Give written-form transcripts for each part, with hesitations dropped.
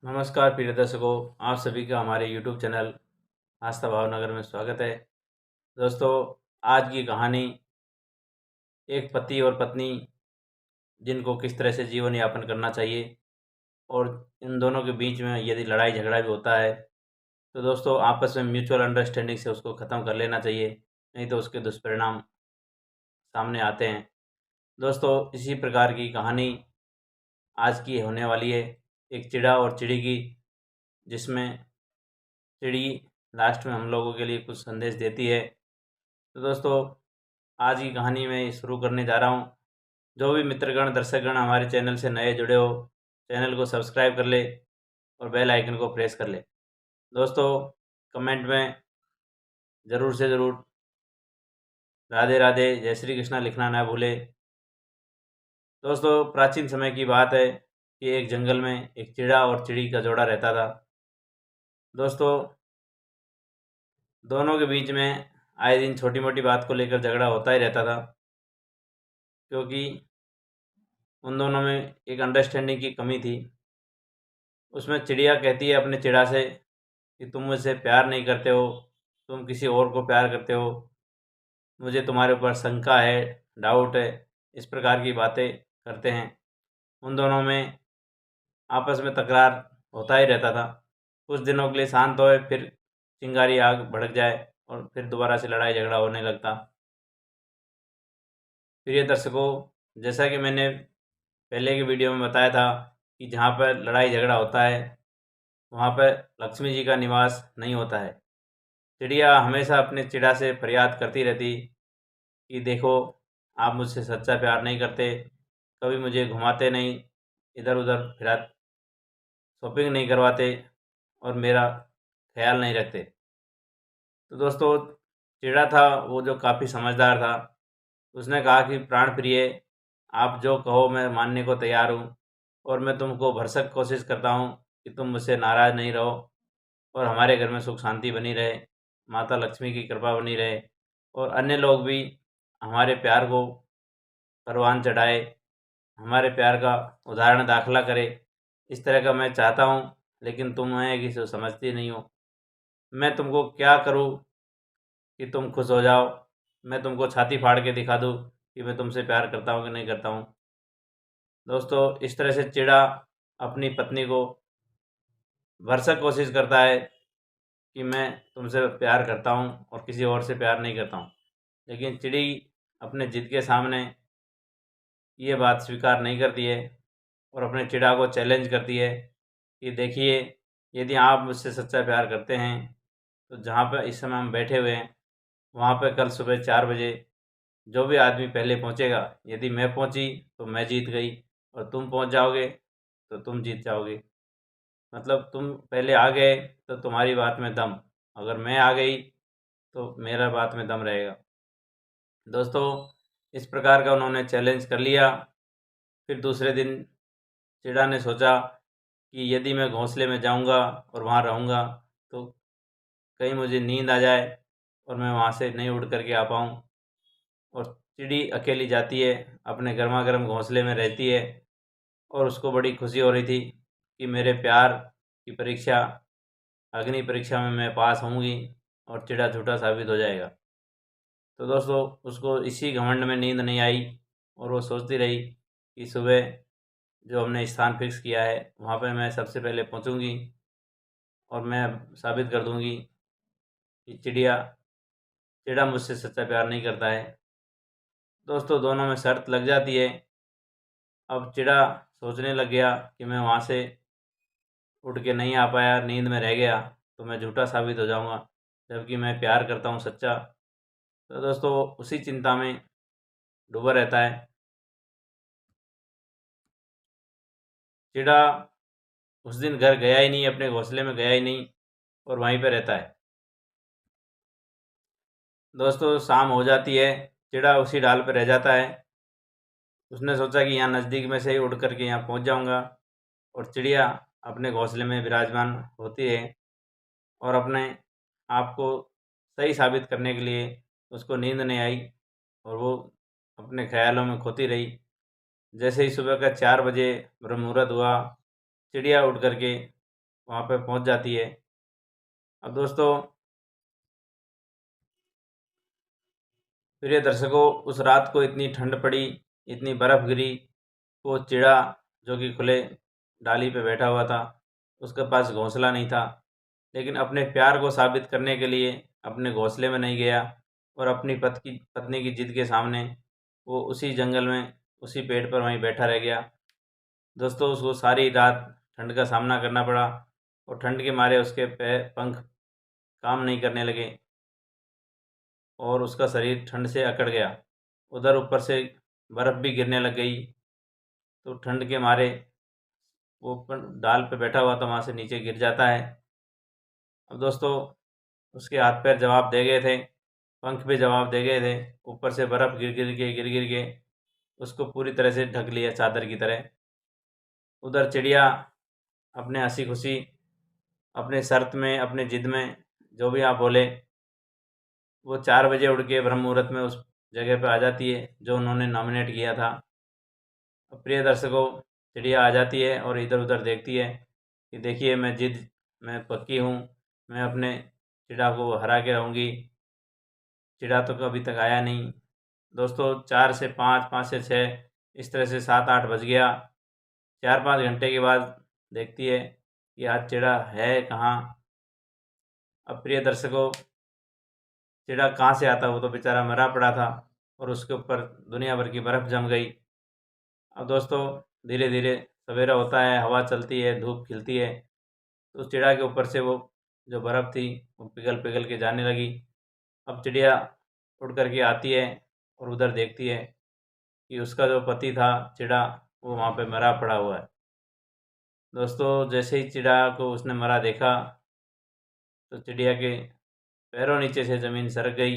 नमस्कार प्रिय दर्शकों, आप सभी का हमारे YouTube चैनल आस्था भावनगर में स्वागत है। दोस्तों, आज की कहानी एक पति और पत्नी जिनको किस तरह से जीवन यापन करना चाहिए और इन दोनों के बीच में यदि लड़ाई झगड़ा भी होता है तो दोस्तों आपस में म्यूचुअल अंडरस्टैंडिंग से उसको ख़त्म कर लेना चाहिए, नहीं तो उसके दुष्परिणाम सामने आते हैं। दोस्तों, इसी प्रकार की कहानी आज की होने वाली है, एक चिड़ा और चिड़ी की, जिसमें चिड़ी लास्ट में हम लोगों के लिए कुछ संदेश देती है। तो दोस्तों, आज की कहानी मैं शुरू करने जा रहा हूँ। जो भी मित्रगण दर्शकगण हमारे चैनल से नए जुड़े हो, चैनल को सब्सक्राइब कर ले और बेल आइकन को प्रेस कर ले। दोस्तों, कमेंट में ज़रूर से ज़रूर राधे राधे जय श्री कृष्णा लिखना ना भूले। दोस्तों, प्राचीन समय की बात है कि एक जंगल में एक चिड़ा और चिड़ी का जोड़ा रहता था। दोस्तों, दोनों के बीच में आए दिन छोटी मोटी बात को लेकर झगड़ा होता ही रहता था, क्योंकि उन दोनों में एक अंडरस्टैंडिंग की कमी थी। उसमें चिड़िया कहती है अपने चिड़ा से कि तुम मुझसे प्यार नहीं करते हो, तुम किसी और को प्यार करते हो, मुझे तुम्हारे ऊपर शंका है, डाउट है। इस प्रकार की बातें करते हैं। उन दोनों में आपस में तकरार होता ही रहता था। कुछ दिनों के लिए शांत होए, फिर चिंगारी आग भड़क जाए और फिर दोबारा से लड़ाई झगड़ा होने लगता। प्रिय दर्शकों, जैसा कि मैंने पहले की वीडियो में बताया था कि जहाँ पर लड़ाई झगड़ा होता है वहाँ पर लक्ष्मी जी का निवास नहीं होता है। चिड़िया हमेशा अपने चिड़ा से फरियाद करती रहती कि देखो, आप मुझसे सच्चा प्यार नहीं करते, कभी मुझे घुमाते नहीं, इधर उधर फिरा शॉपिंग नहीं करवाते और मेरा ख्याल नहीं रखते। तो दोस्तों, चिड़ा था वो जो काफ़ी समझदार था। उसने कहा कि प्राण प्रिय, आप जो कहो मैं मानने को तैयार हूँ और मैं तुमको भरसक कोशिश करता हूँ कि तुम मुझसे नाराज़ नहीं रहो और हमारे घर में सुख शांति बनी रहे, माता लक्ष्मी की कृपा बनी रहे और अन्य लोग भी हमारे प्यार को परवान चढ़ाए, हमारे प्यार का उदाहरण दाखिला करे। इस तरह का मैं चाहता हूँ, लेकिन तुम है कि समझती नहीं हो। मैं तुमको क्या करूँ कि तुम खुश हो जाओ? मैं तुमको छाती फाड़ के दिखा दूँ कि मैं तुमसे प्यार करता हूँ कि नहीं करता हूँ? दोस्तों, इस तरह से चिड़ा अपनी पत्नी को भरसक कोशिश करता है कि मैं तुमसे प्यार करता हूँ और किसी और से प्यार नहीं करता हूँ। लेकिन चिड़ी अपने जिद के सामने ये बात स्वीकार नहीं करती है और अपने चिड़ा को चैलेंज करती है कि देखिए, यदि आप मुझसे सच्चा प्यार करते हैं तो जहाँ पर इस समय हम बैठे हुए हैं वहाँ पर कल सुबह 4 बजे जो भी आदमी पहले पहुँचेगा, यदि मैं पहुँची तो मैं जीत गई और तुम पहुँच जाओगे तो तुम जीत जाओगे। मतलब तुम पहले आ गए तो तुम्हारी बात में दम, अगर मैं आ गई तो मेरा बात में दम रहेगा। दोस्तों, इस प्रकार का उन्होंने चैलेंज कर लिया। फिर दूसरे दिन चिड़ा ने सोचा कि यदि मैं घोंसले में जाऊंगा और वहाँ रहूँगा तो कहीं मुझे नींद आ जाए और मैं वहाँ से नहीं उड़ करके आ पाऊँ। और चिड़ी अकेली जाती है, अपने गर्मा गर्म घोंसले में रहती है और उसको बड़ी खुशी हो रही थी कि मेरे प्यार की परीक्षा, अग्नि परीक्षा में मैं पास होऊंगी और चिड़ा झूठा साबित हो जाएगा। तो दोस्तों, उसको इसी घमंड में नींद नहीं आई और वो सोचती रही कि सुबह जो हमने स्थान फिक्स किया है वहाँ पे मैं सबसे पहले पहुँचूँगी और मैं साबित कर दूँगी कि चिड़ा मुझसे सच्चा प्यार नहीं करता है। दोस्तों, दोनों में शर्त लग जाती है। अब चिड़ा सोचने लग गया कि मैं वहाँ से उठ के नहीं आ पाया, नींद में रह गया तो मैं झूठा साबित हो जाऊँगा, जबकि मैं प्यार करता हूँ सच्चा। तो दोस्तों, उसी चिंता में डूबा रहता है। चिड़ा उस दिन घर गया ही नहीं, अपने घोंसले में गया ही नहीं और वहीं पे रहता है। दोस्तों, शाम हो जाती है, चिड़ा उसी डाल पर रह जाता है। उसने सोचा कि यहाँ नज़दीक में से ही उड़ करके यहाँ पहुँच जाऊँगा और चिड़िया अपने घोंसले में विराजमान होती है और अपने आप को सही साबित करने के लिए उसको नींद नहीं आई और वो अपने ख्यालों में खोती रही। जैसे ही सुबह का 4 बजे ब्रह्म मुहूर्त हुआ, चिड़िया उठ करके वहाँ पे पहुँच जाती है। अब दोस्तों, प्रिय दर्शकों, उस रात को इतनी ठंड पड़ी, इतनी बर्फ़ गिरी, वो चिड़ा जो कि खुले डाली पे बैठा हुआ था, उसके पास घोंसला नहीं था, लेकिन अपने प्यार को साबित करने के लिए अपने घोंसले में नहीं गया और अपनी पत्नी की जिद के सामने वो उसी जंगल में, उसी पेड़ पर वहीं बैठा रह गया। दोस्तों, उसको सारी रात ठंड का सामना करना पड़ा और ठंड के मारे उसके पंख काम नहीं करने लगे और उसका शरीर ठंड से अकड़ गया। उधर ऊपर से बर्फ़ भी गिरने लग गई, तो ठंड के मारे वो डाल पे बैठा हुआ था, वहाँ से नीचे गिर जाता है। अब दोस्तों, उसके हाथ पैर जवाब दे गए थे, पंख भी जवाब दे गए थे, ऊपर से बर्फ़ गिर गिर के उसको पूरी तरह से ढक लिया चादर की तरह। उधर चिड़िया अपने हंसी खुशी, अपने शर्त में, अपने जिद में, जो भी आप बोले, वो 4 बजे उड़ के ब्रह्म मुहूर्त में उस जगह पे आ जाती है जो उन्होंने नॉमिनेट किया था। अब प्रिय दर्शकों, चिड़िया आ जाती है और इधर उधर देखती है कि देखिए, मैं जिद में पक्की हूँ, मैं अपने चिड़ा को हरा के रहूँगी। चिड़ा तो अभी तक आया नहीं। दोस्तों, 4 से 5, 5 से 6, इस तरह से 7-8 बज गया। 4-5 घंटे के बाद देखती है कि आज चिड़ा है कहाँ। अब प्रिय दर्शकों, चिड़ा कहाँ से आता, वो तो बेचारा मरा पड़ा था और उसके ऊपर दुनिया भर की बर्फ़ जम गई। अब दोस्तों, धीरे धीरे सवेरा होता है, हवा चलती है, धूप खिलती है, तो उस चिड़ा के ऊपर से वो जो बर्फ़ थी वो पिघल पिघल के जाने लगी। अब चिड़िया उड़ कर के आती है और उधर देखती है कि उसका जो पति था चिड़ा, वो वहाँ पे मरा पड़ा हुआ है। दोस्तों, जैसे ही चिड़ा को उसने मरा देखा, तो चिड़िया के पैरों नीचे से ज़मीन सरक गई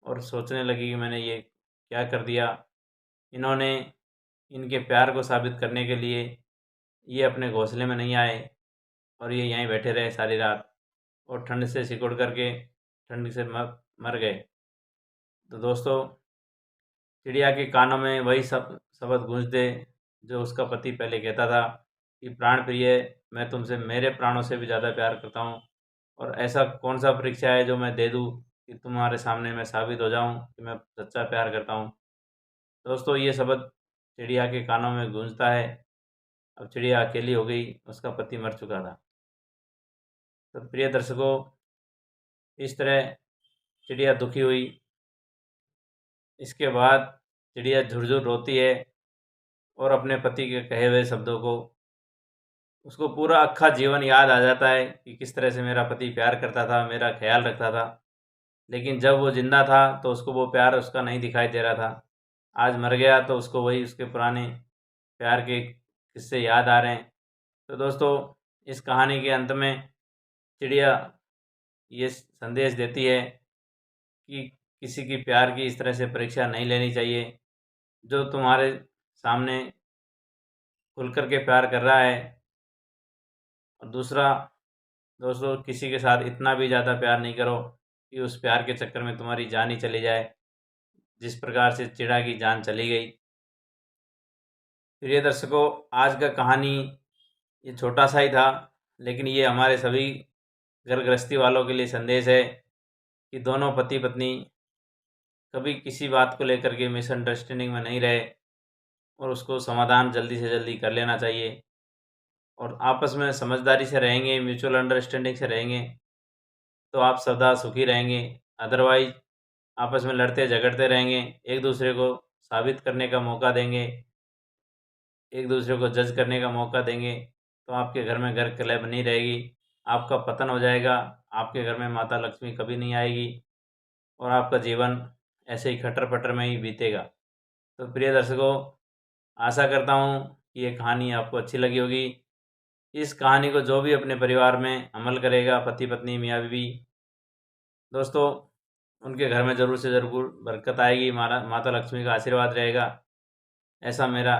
और सोचने लगी कि मैंने ये क्या कर दिया। इन्होंने इनके प्यार को साबित करने के लिए ये अपने घोंसले में नहीं आए और ये यहीं बैठे रहे सारी रात और ठंड से सिकुड़ कर के ठंड से मर गए। तो दोस्तों, चिड़िया के कानों में वही शब्द गूंजते जो उसका पति पहले कहता था कि प्राण प्रिय, मैं तुमसे मेरे प्राणों से भी ज़्यादा प्यार करता हूँ और ऐसा कौन सा परीक्षा है जो मैं दे दूँ कि तुम्हारे सामने मैं साबित हो जाऊँ कि मैं सच्चा प्यार करता हूँ। दोस्तों, ये शब्द चिड़िया के कानों में गूंजता है। अब चिड़िया अकेली हो गई, उसका पति मर चुका था। तो प्रिय दर्शकों, इस तरह चिड़िया दुखी हुई। इसके बाद चिड़िया झुरझुर रोती है और अपने पति के कहे हुए शब्दों को, उसको पूरा अक्खा जीवन याद आ जाता है कि किस तरह से मेरा पति प्यार करता था, मेरा ख्याल रखता था, लेकिन जब वो ज़िंदा था तो उसको वो प्यार उसका नहीं दिखाई दे रहा था। आज मर गया तो उसको वही उसके पुराने प्यार के किस्से याद आ रहे हैं। तो दोस्तों, इस कहानी के अंत में चिड़िया ये संदेश देती है कि किसी की प्यार की इस तरह से परीक्षा नहीं लेनी चाहिए। जो तुम्हारे सामने खुल कर के प्यार कर रहा है, और दूसरा, दोस्तों, किसी के साथ इतना भी ज़्यादा प्यार नहीं करो कि उस प्यार के चक्कर में तुम्हारी जान ही चली जाए, जिस प्रकार से चिड़ा की जान चली गई। प्रिय दर्शकों, आज का कहानी ये छोटा सा ही था, लेकिन ये हमारे सभी घर गृहस्थी वालों के लिए संदेश है कि दोनों पति पत्नी कभी किसी बात को लेकर के मिसअंडरस्टैंडिंग में नहीं रहे और उसको समाधान जल्दी से जल्दी कर लेना चाहिए और आपस में समझदारी से रहेंगे, म्यूचुअल अंडरस्टैंडिंग से रहेंगे, तो आप सदा सुखी रहेंगे। अदरवाइज आपस में लड़ते झगड़ते रहेंगे, एक दूसरे को साबित करने का मौका देंगे, एक दूसरे को जज करने का मौका देंगे, तो आपके घर में घर कलह बनी रहेगी, आपका पतन हो जाएगा, आपके घर में माता लक्ष्मी कभी नहीं आएगी और आपका जीवन ऐसे ही खटर-पटर में ही बीतेगा। तो प्रिय दर्शकों, आशा करता हूँ कि ये कहानी आपको अच्छी लगी होगी। इस कहानी को जो भी अपने परिवार में अमल करेगा, पति-पत्नी, मियाँ-बीवी, दोस्तों, उनके घर में ज़रूर से ज़रूर बरकत आएगी, माता लक्ष्मी का आशीर्वाद रहेगा, ऐसा मेरा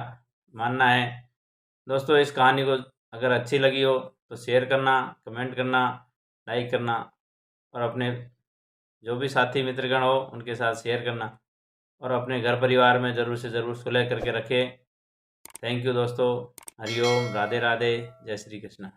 मानना है। दोस्तों, इस कहानी को अगर अच्छी लगी हो तो शेयर करना, कमेंट करना, लाइक करना और अपने जो भी साथी मित्रगण हो उनके साथ शेयर करना और अपने घर परिवार में ज़रूर से ज़रूर सुलह करके रखें। थैंक यू दोस्तों। हरिओम, राधे राधे, जय श्री कृष्ण।